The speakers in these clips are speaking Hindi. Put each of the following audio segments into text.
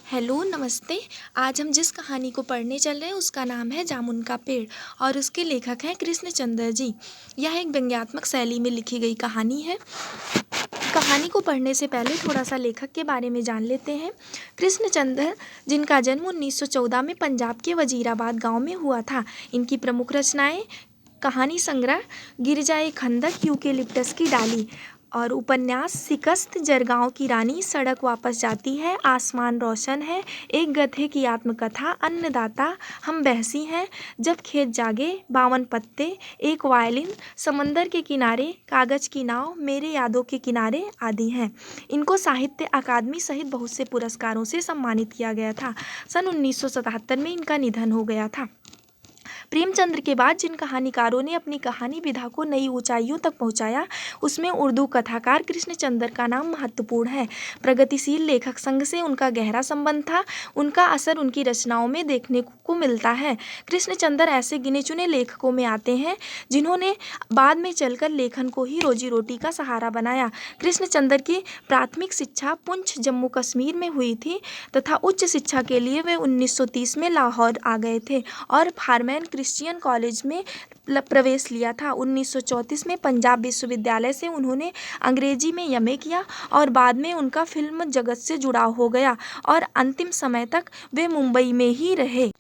हेलो नमस्ते। आज हम जिस कहानी को पढ़ने चल रहे हैं उसका नाम है जामुन का पेड़ और उसके लेखक हैं कृष्णचंद्र जी। यह एक व्यंग्यात्मक शैली में लिखी गई कहानी है। कहानी को पढ़ने से पहले थोड़ा सा लेखक के बारे में जान लेते हैं। कृष्णचंद्र, जिनका जन्म 1914 में पंजाब के वजीराबाद गांव में हुआ था। इनकी प्रमुख रचनाएं कहानी संग्रह गिरजाए खंदक, यूकेलिप्टस की डाली और उपन्यास शिकस्त, जरगांव की रानी, सड़क वापस जाती है, आसमान रोशन है, एक गधे की आत्मकथा, अन्नदाता, हम बहसी हैं, जब खेत जागे, 52 पत्ते, एक वायलिन, समंदर के किनारे, कागज की नाव, मेरे यादों के किनारे आदि हैं। इनको साहित्य अकादमी सहित बहुत से पुरस्कारों से सम्मानित किया गया था। सन 1977 में इनका निधन हो गया था। प्रेमचंद्र के बाद जिन कहानीकारों ने अपनी कहानी विधा को नई ऊंचाइयों तक पहुंचाया, उसमें उर्दू कथाकार कृष्णचंद्र का नाम महत्वपूर्ण है। प्रगतिशील लेखक संघ से उनका गहरा संबंध था। उनका असर उनकी रचनाओं में देखने को मिलता है। कृष्णचंद्र ऐसे गिने चुने लेखकों में आते हैं जिन्होंने बाद में चलकर लेखन को ही रोजी रोटी का सहारा बनाया। कृष्णचंद्र की प्राथमिक शिक्षा पुंछ, जम्मू कश्मीर में हुई थी तथा उच्च शिक्षा के लिए वे 1930 में लाहौर आ गए थे और फारमैन क्रिश्चियन कॉलेज में प्रवेश लिया था। 1934 में पंजाब विश्वविद्यालय से उन्होंने अंग्रेजी में एमए किया और बाद में उनका फिल्म जगत से जुड़ाव हो गया और अंतिम समय तक वे मुंबई में ही रहे।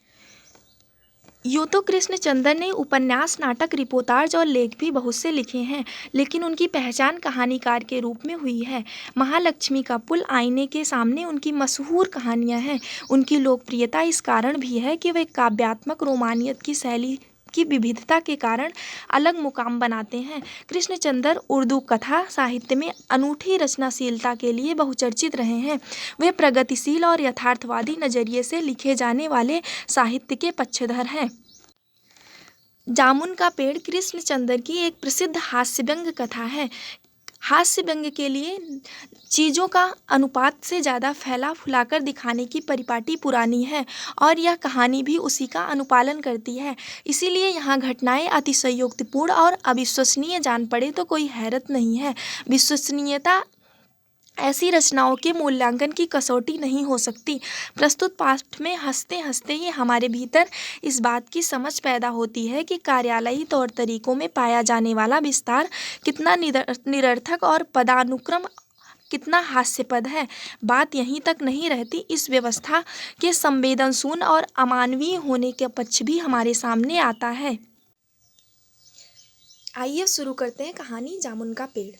यूँ तो कृष्णचंद्र ने उपन्यास, नाटक, रिपोर्टाज और लेख भी बहुत से लिखे हैं, लेकिन उनकी पहचान कहानीकार के रूप में हुई है। महालक्ष्मी का पुल, आईने के सामने उनकी मशहूर कहानियाँ हैं। उनकी लोकप्रियता इस कारण भी है कि वे काव्यात्मक रोमानियत की शैली की विविधता के कारण अलग मुकाम बनाते हैं। कृष्णचंद्र उर्दू कथा साहित्य में अनूठी रचनाशीलता के लिए बहुचर्चित रहे हैं। वे प्रगतिशील और यथार्थवादी नजरिए से लिखे जाने वाले साहित्य के पक्षधर हैं। जामुन का पेड़ कृष्णचंद्र की एक प्रसिद्ध हास्य व्यंग्य कथा है। हास्य व्यंग्य के लिए चीज़ों का अनुपात से ज़्यादा फैला फुलाकर दिखाने की परिपाटी पुरानी है और यह कहानी भी उसी का अनुपालन करती है। इसीलिए यहाँ घटनाएं अतिशयोक्तिपूर्ण और अविश्वसनीय जान पड़े तो कोई हैरत नहीं है। विश्वसनीयता ऐसी रचनाओं के मूल्यांकन की कसौटी नहीं हो सकती। प्रस्तुत पाठ में हंसते हंसते ही हमारे भीतर इस बात की समझ पैदा होती है कि कार्यालयी तौर तरीकों में पाया जाने वाला विस्तार कितना निरर्थक और पदानुक्रम कितना हास्यपद है। बात यहीं तक नहीं रहती, इस व्यवस्था के संवेदनशून्य और अमानवीय होने का पक्ष भी हमारे सामने आता है। आइए शुरू करते हैं कहानी जामुन का पेड़।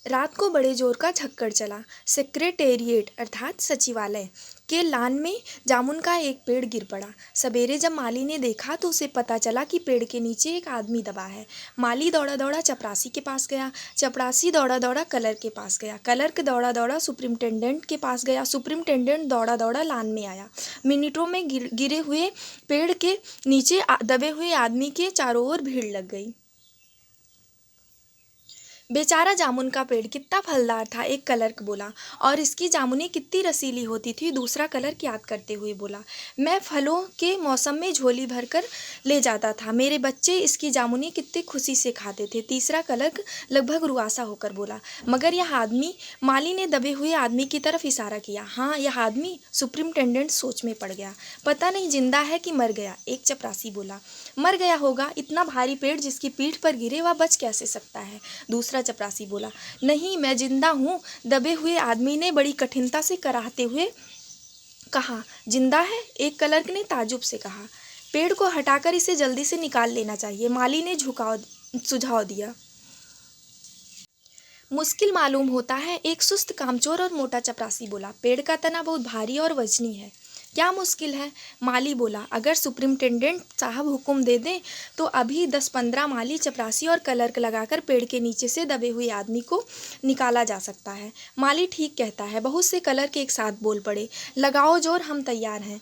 रात को बड़े जोर का झक्कड़ चला। सेक्रेटेरिएट अर्थात सचिवालय के लान में जामुन का एक पेड़ गिर पड़ा। सवेरे जब माली ने देखा तो उसे पता चला कि पेड़ के नीचे एक आदमी दबा है। माली दौड़ा दौड़ा चपरासी के पास गया। चपरासी दौड़ा दौड़ा कलर के पास गया। कलर दौड़ा दौड़ा सुप्रिंटेंडेंट के पास गया। सुप्रिंटेंडेंट दौड़ा दौड़ा लान में आया। मिनटों में गिरे हुए पेड़ के नीचे दबे हुए आदमी के चारों ओर भीड़ लग गई। बेचारा जामुन का पेड़ कितना फलदार था, एक क्लर्क बोला, और इसकी जामुनें कितनी रसीली होती थी, दूसरा क्लर्क याद करते हुए बोला। मैं फलों के मौसम में झोली भरकर ले जाता था, मेरे बच्चे इसकी जामुनें कितनी खुशी से खाते थे, तीसरा क्लर्क लगभग रुआसा होकर बोला। मगर यह आदमी, माली ने दबे हुए आदमी की तरफ इशारा किया। हाँ, यह आदमी। सुप्रिंटेंडेंट सोच में पड़ गया। पता नहीं जिंदा है कि मर गया, एक चपरासी बोला। मर गया होगा, इतना भारी पेड़ जिसकी पीठ पर गिरे वह बच कैसे सकता है, दूसरा चपरासी बोला। नहीं, मैं जिंदा हूँ, दबे हुए आदमी ने बड़ी कठिनता से कराहते हुए कहा। जिंदा है, एक क्लर्क ने ताजुब से कहा। पेड़ को हटाकर इसे जल्दी से निकाल लेना चाहिए, माली ने सुझाव दिया। मुश्किल मालूम होता है, एक सुस्त कामचोर और मोटा चपरासी बोला। पेड़ का तना बहुत भारी और वजनी है। क्या मुश्किल है, माली बोला। अगर सुप्रिंटेंडेंट साहब हुक्म दे दें तो अभी 10-15 माली, चपरासी और क्लर्क लगाकर पेड़ के नीचे से दबे हुए आदमी को निकाला जा सकता है। माली ठीक कहता है, बहुत से क्लर्क एक साथ बोल पड़े। लगाओ जोर, हम तैयार हैं।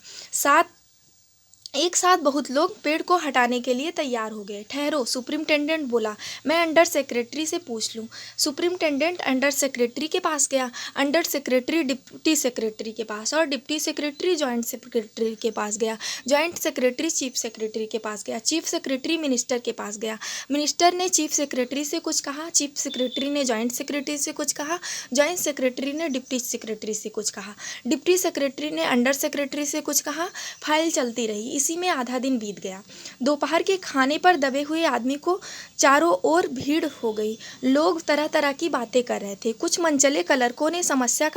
एक साथ बहुत लोग पेड़ को हटाने के लिए तैयार हो गए। ठहरो, सुप्रिंटेंडेंट बोला, मैं अंडर सेक्रेटरी से पूछ लूँ। सुप्रिंटेंडेंट अंडर सेक्रेटरी के पास गया, अंडर सेक्रेटरी डिप्टी सेक्रेटरी के पास, और डिप्टी सेक्रेटरी जॉइंट सेक्रेटरी के पास गया, जॉइंट सेक्रेटरी चीफ सेक्रेटरी के पास गया, चीफ सेक्रेटरी मिनिस्टर के पास गया। मिनिस्टर ने चीफ सेक्रेटरी से कुछ कहा, चीफ सेक्रेटरी ने जॉइंट सेक्रेटरी से कुछ कहा, जॉइंट सेक्रेटरी ने डिप्टी सेक्रेटरी से कुछ कहा, डिप्टी सेक्रेटरी ने अंडर सेक्रेटरी से कुछ कहा। फाइल चलती रही। इसी में आधा दिन बीत गया। दोपहर के खाने पर दबे हुए आदमी को चारों ओर भीड़ हो गई। लोग तरह तरह की बातें कर रहे थे। कुछ मनचले क्लर्कों ने समस्या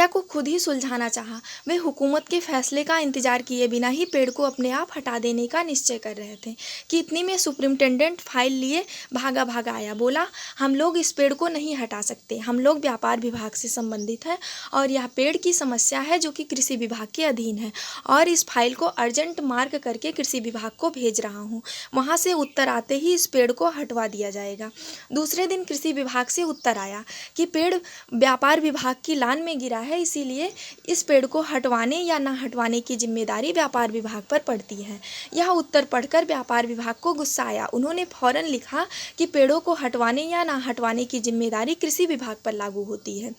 को खुद ही सुलझाना चाहा। वे हुकूमत के फैसले का इंतजार किए बिना ही पेड़ को अपने आप हटा देने का निश्चय कर रहे थे कि इतनी में सुप्रिंटेंडेंट फाइल लिए भागा भागा आया। बोला, हम लोग इस पेड़ को नहीं हटा सकते। हम लोग व्यापार विभाग से संबंधित हैं और यह पेड़ की समस्या है जो कि कृषि विभाग के अधीन है, और इस फाइल को अर्जेंट मार्क करके कृषि विभाग को भेज रहा हूँ। वहाँ से उत्तर आते ही इस पेड़ को हटवा दिया जाएगा। दूसरे दिन कृषि विभाग से उत्तर आया कि पेड़ व्यापार विभाग की लान में गिरा है, इसीलिए इस पेड़ को हटवाने या ना हटवाने की जिम्मेदारी व्यापार विभाग पर पड़ती है। यह उत्तर पढ़कर व्यापार विभाग को गुस्सा आया। उन्होंने फौरन लिखा कि पेड़ों को हटवाने या ना हटवाने की जिम्मेदारी कृषि विभाग पर लागू होती है,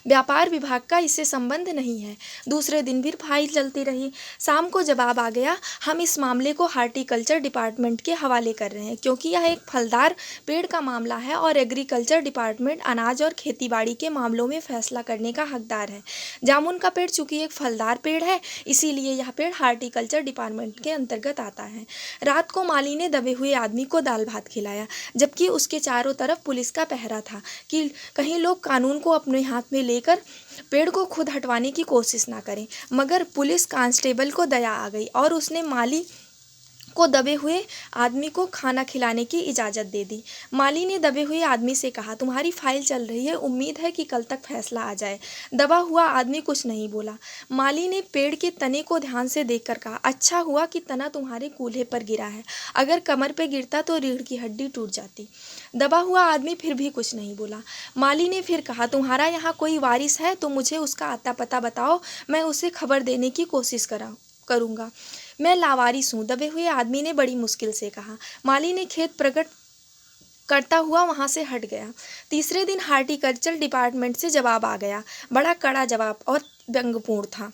व्यापार विभाग का इससे संबंध नहीं है। दूसरे दिन भी फाइल चलती रही। शाम को जवाब आ गया, हम इस मामले को हार्टिकल्चर डिपार्टमेंट के हवाले कर रहे हैं क्योंकि यह एक फलदार पेड़ का मामला है और एग्रीकल्चर डिपार्टमेंट अनाज और खेतीबाड़ी के मामलों में फैसला करने का हकदार है। जामुन का पेड़ चूंकि एक फलदार पेड़ है, इसीलिए यह पेड़ हार्टिकल्चर डिपार्टमेंट के अंतर्गत आता है। रात को माली ने दबे हुए आदमी को दाल भात खिलाया, जबकि उसके चारों तरफ पुलिस का पहरा था कि कहीं लोग कानून को अपने हाथ में लेकर पेड़ को खुद हटवाने की कोशिश ना करें। मगर पुलिस कांस्टेबल को दया आ गई और उसने माली को दबे हुए आदमी को खाना खिलाने की इजाज़त दे दी। माली ने दबे हुए आदमी से कहा, तुम्हारी फाइल चल रही है, उम्मीद है कि कल तक फैसला आ जाए। दबा हुआ आदमी कुछ नहीं बोला। माली ने पेड़ के तने को ध्यान से देखकर कहा, अच्छा हुआ कि तना तुम्हारे कूल्हे पर गिरा है, अगर कमर पे गिरता तो रीढ़ की हड्डी टूट जाती। दबा हुआ आदमी फिर भी कुछ नहीं बोला। माली ने फिर कहा, तुम्हारा यहाँ कोई वारिस है तो मुझे उसका आता पता बताओ, मैं उसे खबर देने की कोशिश करूँगा। मैं लावारिस हूँ, दबे हुए आदमी ने बड़ी मुश्किल से कहा। माली ने खेद प्रकट करता हुआ वहाँ से हट गया। तीसरे दिन हार्टिकल्चर डिपार्टमेंट से जवाब आ गया। बड़ा कड़ा जवाब और व्यंग्यपूर्ण था।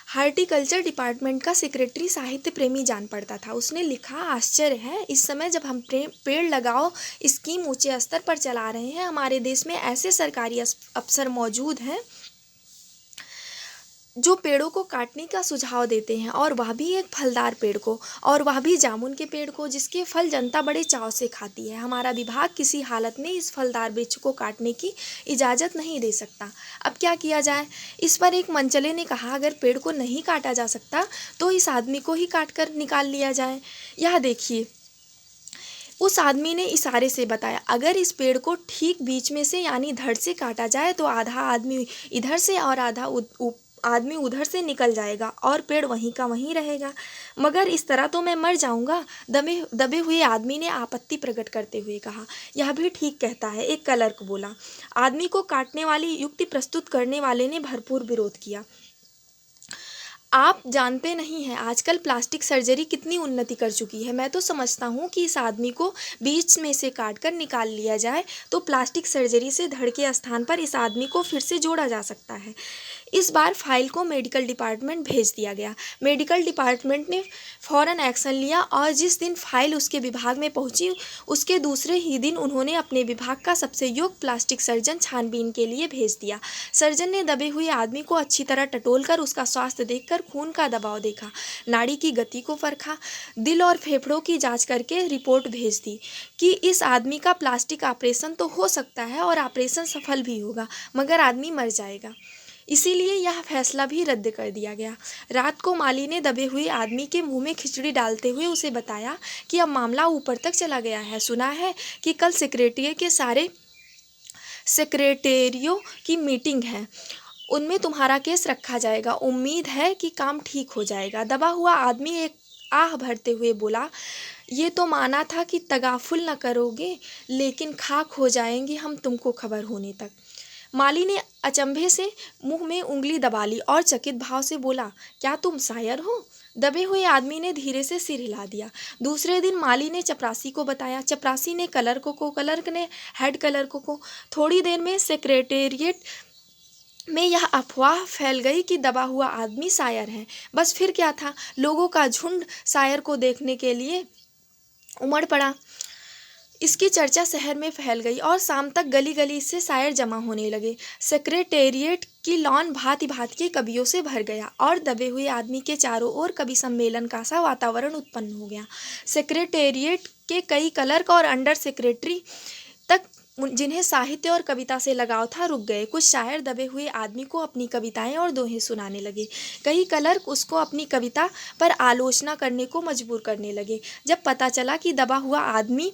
हार्टिकल्चर डिपार्टमेंट का सेक्रेटरी साहित्य प्रेमी जान पड़ता था। उसने लिखा, आश्चर्य है, इस समय जब हम पेड़ लगाओ स्कीम ऊंचे स्तर पर चला रहे हैं, हमारे देश में ऐसे सरकारी अफसर मौजूद हैं जो पेड़ों को काटने का सुझाव देते हैं, और वह भी एक फलदार पेड़ को, और वह भी जामुन के पेड़ को, जिसके फल जनता बड़े चाव से खाती है। हमारा विभाग किसी हालत में इस फलदार वृक्ष को काटने की इजाज़त नहीं दे सकता। अब क्या किया जाए? इस पर एक मनचले ने कहा, अगर पेड़ को नहीं काटा जा सकता तो इस आदमी को ही काट कर निकाल लिया जाए। यह देखिए, उस आदमी ने इशारे से बताया, अगर इस पेड़ को ठीक बीच में से यानी धड़ से काटा जाए तो आधा आदमी इधर से और आधा आदमी उधर से निकल जाएगा और पेड़ वहीं का वहीं रहेगा। मगर इस तरह तो मैं मर जाऊंगा। दबे हुए आदमी ने आपत्ति प्रकट करते हुए कहा, यह भी ठीक कहता है, एक क्लर्क बोला। आदमी को काटने वाली युक्ति प्रस्तुत करने वाले ने भरपूर विरोध किया। आप जानते नहीं हैं आजकल प्लास्टिक सर्जरी कितनी उन्नति कर चुकी है। मैं तो समझता हूँ कि इस आदमी को बीच में से काटकर निकाल लिया जाए तो प्लास्टिक सर्जरी से धड़ के स्थान पर इस आदमी को फिर से जोड़ा जा सकता है। इस बार फाइल को मेडिकल डिपार्टमेंट भेज दिया गया। मेडिकल डिपार्टमेंट ने फ़ौरन एक्शन लिया और जिस दिन फाइल उसके विभाग में पहुंची, उसके दूसरे ही दिन उन्होंने अपने विभाग का सबसे योग्य प्लास्टिक सर्जन छानबीन के लिए भेज दिया। सर्जन ने दबे हुए आदमी को अच्छी तरह टटोलकर उसका स्वास्थ्य देखकर खून का दबाव देखा, नाड़ी की गति को परखा, दिल और फेफड़ों की जाँच करके रिपोर्ट भेज दी कि इस आदमी का प्लास्टिक ऑपरेशन तो हो सकता है और ऑपरेशन सफल भी होगा, मगर आदमी मर जाएगा। इसीलिए यह फैसला भी रद्द कर दिया गया। रात को माली ने दबे हुए आदमी के मुंह में खिचड़ी डालते हुए उसे बताया कि अब मामला ऊपर तक चला गया है। सुना है कि कल सेक्रेटरी के सारे सेक्रेटेरियों की मीटिंग है, उनमें तुम्हारा केस रखा जाएगा। उम्मीद है कि काम ठीक हो जाएगा। दबा हुआ आदमी एक आह भरते हुए बोला, ये तो माना था कि तगाफुल न करोगे, लेकिन खाक हो जाएंगे हम तुमको खबर होने तक। माली ने अचंभे से मुंह में उंगली दबा ली और चकित भाव से बोला, क्या तुम शायर हो? दबे हुए आदमी ने धीरे से सिर हिला दिया। दूसरे दिन माली ने चपरासी को बताया, चपरासी ने क्लर्क ने हेड क्लर्क को। थोड़ी देर में सेक्रेटेरिएट में यह अफवाह फैल गई कि दबा हुआ आदमी शायर है। बस फिर क्या था, लोगों का झुंड शायर को देखने के लिए उमड़ पड़ा। इसकी चर्चा शहर में फैल गई और शाम तक गली गली से शायर जमा होने लगे। सेक्रेटेरिएट की लॉन भांति भांति के कवियों से भर गया और दबे हुए आदमी के चारों ओर कवि सम्मेलन का सा वातावरण उत्पन्न हो गया। सेक्रेटेरिएट के कई क्लर्क और अंडर सेक्रेटरी तक, जिन्हें साहित्य और कविता से लगाव था, रुक गए। कुछ शायर दबे हुए आदमी को अपनी कविताएं और दोहे सुनाने लगे। कई क्लर्क उसको अपनी कविता पर आलोचना करने को मजबूर करने लगे। जब पता चला कि दबा हुआ आदमी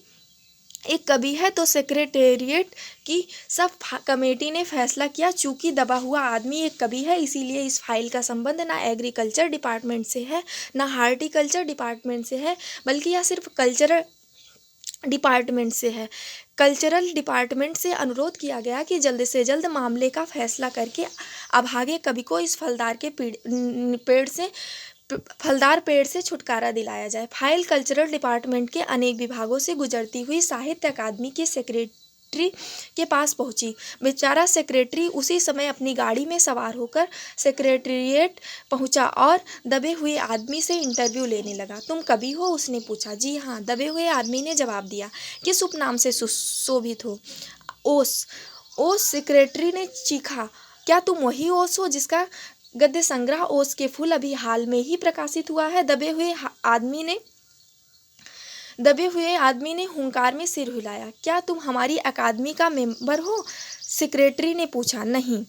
एक कवि है तो सेक्रेटेरिएट की सब कमेटी ने फैसला किया, चूंकि दबा हुआ आदमी एक कवि है इसीलिए इस फाइल का संबंध ना एग्रीकल्चर डिपार्टमेंट से है ना हार्टिकल्चर डिपार्टमेंट से है, बल्कि यह सिर्फ कल्चरल डिपार्टमेंट से है। कल्चरल डिपार्टमेंट से अनुरोध किया गया कि जल्द से जल्द मामले का फैसला करके अभागे कवि को इस फलदार पेड़ से छुटकारा दिलाया जाए। फाइल कल्चरल डिपार्टमेंट के अनेक विभागों से गुजरती हुई साहित्य अकादमी के सेक्रेटरी के पास पहुंची। बेचारा सेक्रेटरी उसी समय अपनी गाड़ी में सवार होकर सेक्रेटेरिएट पहुंचा और दबे हुए आदमी से इंटरव्यू लेने लगा। तुम कवि हो? उसने पूछा। जी हाँ, दबे हुए आदमी ने जवाब दिया। किस उपनाम से सुशोभित हो? ओस। ओस, सेक्रेटरी ने चीखा। क्या तुम वही ओस हो जिसका गद्य संग्रह ओस के फूल अभी हाल में ही प्रकाशित हुआ है? दबे हुए आदमी ने हुंकार में सिर हिलाया। क्या तुम हमारी अकादमी का मेंबर हो? सेक्रेटरी ने पूछा। नहीं।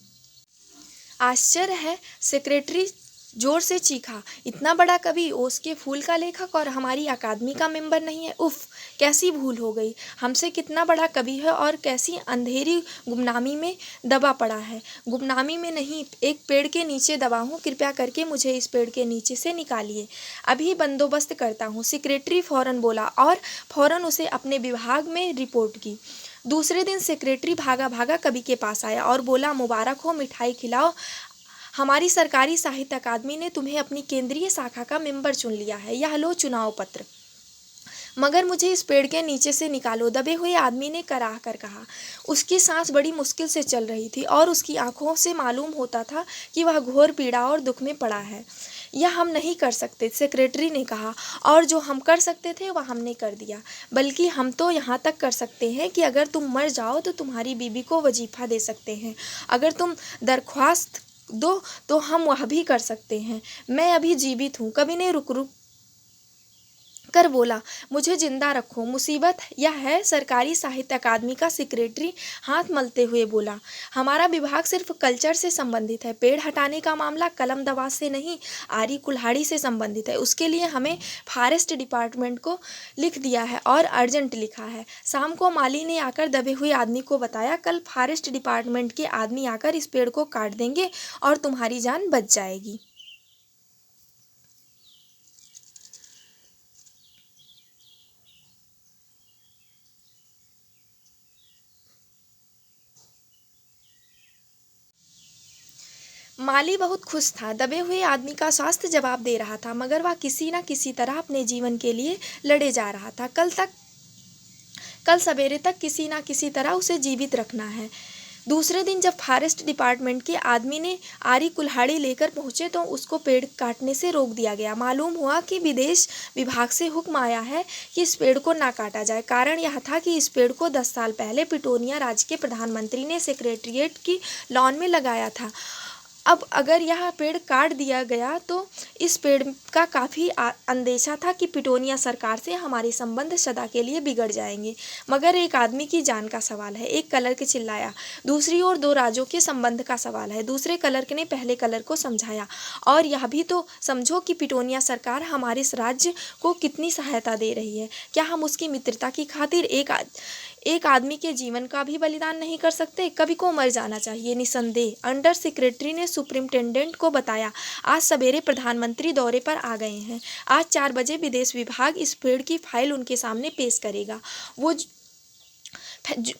आश्चर्य है, सेक्रेटरी जोर से चीखा। इतना बड़ा कवि, ओस के फूल का लेखक, और हमारी अकादमी का मेंबर नहीं है? उफ, कैसी भूल हो गई। हमसे कितना बड़ा कवि है और कैसी अंधेरी गुमनामी में दबा पड़ा है। गुमनामी में नहीं, एक पेड़ के नीचे दबा हूँ। कृपया करके मुझे इस पेड़ के नीचे से निकालिए, अभी बंदोबस्त करता हूँ। सेक्रेटरी फौरन बोला और फौरन उसे अपने विभाग में रिपोर्ट की। दूसरे दिन सेक्रेटरी भागा भागा कवि के पास आया और बोला, मुबारक हो, मिठाई खिलाओ। हमारी सरकारी साहित्य अकादमी ने तुम्हें अपनी केंद्रीय शाखा का मेंबर चुन लिया है। यह लो चुनाव पत्र, मगर मुझे इस पेड़ के नीचे से निकालो, दबे हुए आदमी ने कराह कर कहा। उसकी सांस बड़ी मुश्किल से चल रही थी और उसकी आंखों से मालूम होता था कि वह घोर पीड़ा और दुख में पड़ा है। यह हम नहीं कर सकते, सेक्रेटरी ने कहा, और जो हम कर सकते थे वह हमने कर दिया। बल्कि हम तो यहाँ तक कर सकते हैं कि अगर तुम मर जाओ तो तुम्हारी बीबी को वजीफा दे सकते हैं। अगर तुम दरख्वास्त दो तो हम वह भी कर सकते हैं। मैं अभी जीवित हूँ। कवि ने रुक रुक कर बोला, मुझे जिंदा रखो, मुसीबत यह है। सरकारी साहित्य अकादमी का सेक्रेटरी हाथ मलते हुए बोला, हमारा विभाग सिर्फ कल्चर से संबंधित है। पेड़ हटाने का मामला कलम दवाज से नहीं, आरी कुल्हाड़ी से संबंधित है। उसके लिए हमें फॉरेस्ट डिपार्टमेंट को लिख दिया है और अर्जेंट लिखा है। शाम को माली ने आकर दबे हुए आदमी को बताया, कल फॉरेस्ट डिपार्टमेंट के आदमी आकर इस पेड़ को काट देंगे और तुम्हारी जान बच जाएगी। माली बहुत खुश था। दबे हुए आदमी का स्वास्थ्य जवाब दे रहा था, मगर वह किसी न किसी तरह अपने जीवन के लिए लड़े जा रहा था। कल सवेरे तक किसी न किसी तरह उसे जीवित रखना है। दूसरे दिन जब फॉरेस्ट डिपार्टमेंट के आदमी ने आरी कुल्हाड़ी लेकर पहुंचे तो उसको पेड़ काटने से रोक दिया गया। मालूम हुआ कि विदेश विभाग से हुक्म आया है कि इस पेड़ को ना काटा जाए। कारण यह था कि इस पेड़ को 10 साल पहले पिटोनिया राज्य के प्रधानमंत्री ने सेक्रेटेरिएट की लॉन में लगाया था। अब अगर यह पेड़ काट दिया गया तो इस पेड़ का काफ़ी अंदेशा था कि पिटोनिया सरकार से हमारे संबंध सदा के लिए बिगड़ जाएंगे। मगर एक आदमी की जान का सवाल है, एक क्लर्क चिल्लाया। दूसरी ओर 2 राज्यों के संबंध का सवाल है। दूसरे क्लर्क ने पहले क्लर्क को समझाया, और यह भी तो समझो कि पिटोनिया सरकार हमारे इस राज्य को कितनी सहायता दे रही है। क्या हम उसकी मित्रता की खातिर एक आदमी के जीवन का भी बलिदान नहीं कर सकते? कवि को मर जाना चाहिए, निसंदेह। अंडर सेक्रेटरी ने सुप्रिंटेंडेंट को बताया, आज सवेरे प्रधानमंत्री दौरे पर आ गए हैं। आज 4 बजे विदेश विभाग इस पेड़ की फाइल उनके सामने पेश करेगा। वो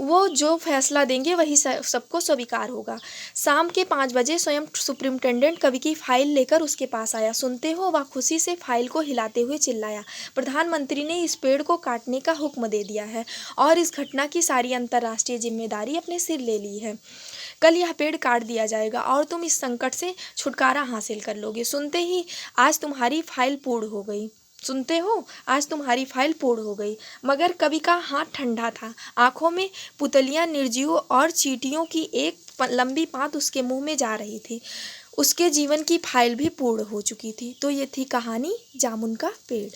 वो जो फैसला देंगे वही सबको स्वीकार होगा। शाम के 5 बजे स्वयं सुप्रिंटेंडेंट कवि की फाइल लेकर उसके पास आया। सुनते हो, वह खुशी से फाइल को हिलाते हुए चिल्लाया, प्रधानमंत्री ने इस पेड़ को काटने का हुक्म दे दिया है और इस घटना की सारी अंतर्राष्ट्रीय जिम्मेदारी अपने सिर ले ली है। कल यह पेड़ काट दिया जाएगा और तुम इस संकट से छुटकारा हासिल कर लोगे। सुनते ही आज तुम्हारी फाइल पूर्ण हो गई। सुनते हो, आज तुम्हारी फाइल पूर्ण हो गई। मगर कवि का हाथ ठंडा था। आंखों में पुतलियां, निर्जीव और चींटियों की एक लंबी पात उसके मुंह में जा रही थी। उसके जीवन की फाइल भी पूर्ण हो चुकी थी। तो ये थी कहानी जामुन का पेड़।